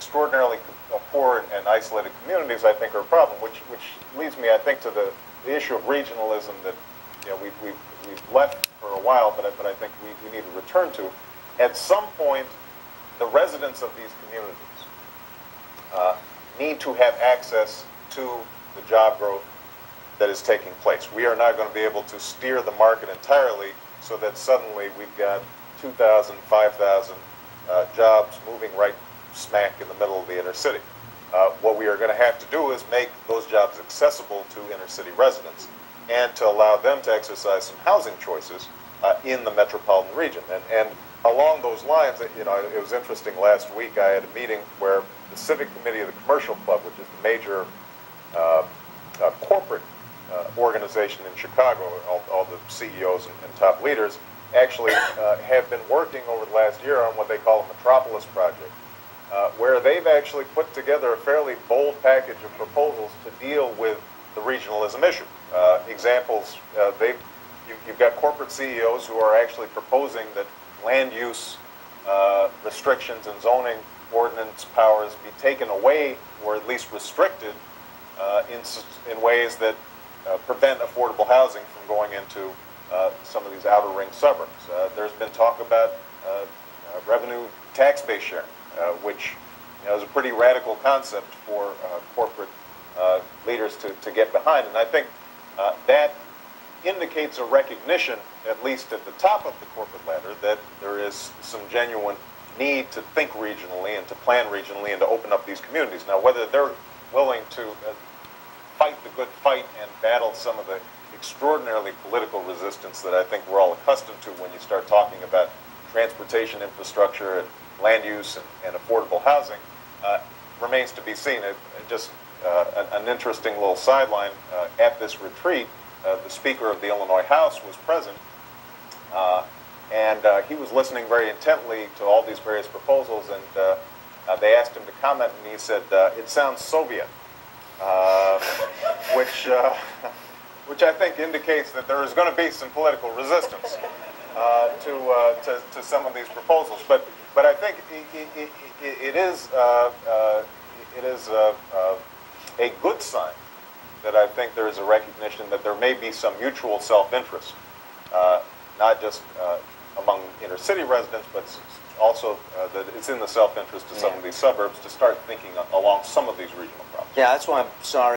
extraordinarily poor and isolated communities, I think, are a problem, which leads me, I think, to the issue of regionalism that we've left for a while, but I think we need to return to. At some point, the residents of these communities need to have access to the job growth that is taking place. We are not going to be able to steer the market entirely so that suddenly we've got 2,000, 5,000 jobs moving right smack in the middle of the inner city. What we are going to have to do is make those jobs accessible to inner city residents and to allow them to exercise some housing choices in the metropolitan region. And along those lines, it was interesting. Last week I had a meeting where the Civic Committee of the Commercial Club, which is the major corporate organization in Chicago, all the CEOs and top leaders, actually have been working over the last year on what they call a Metropolis Project, where they've actually put together a fairly bold package of proposals to deal with the regionalism issue. Examples, you've got corporate CEOs who are actually proposing that land use restrictions and zoning ordinance powers be taken away or at least restricted in ways that prevent affordable housing from going into some of these outer ring suburbs. There's been talk about revenue tax-based sharing, which is a pretty radical concept for corporate leaders to get behind. And I think that indicates a recognition, at least at the top of the corporate ladder, that there is some genuine need to think regionally and to plan regionally and to open up these communities. Now, whether they're willing to fight the good fight and battle some of the extraordinarily political resistance that I think we're all accustomed to when you start talking about transportation infrastructure and land use and affordable housing, remains to be seen. Just an interesting little sideline, at this retreat, the Speaker of the Illinois House was present, and he was listening very intently to all these various proposals, and they asked him to comment, and he said, "It sounds Soviet," which I think indicates that there is going to be some political resistance to some of these proposals. But I think it is a good sign that I think there is a recognition that there may be some mutual self-interest, not just among inner city residents, but also that it's in the self-interest of some of these suburbs to start thinking along some of these regional problems. Yeah, that's why I'm sorry.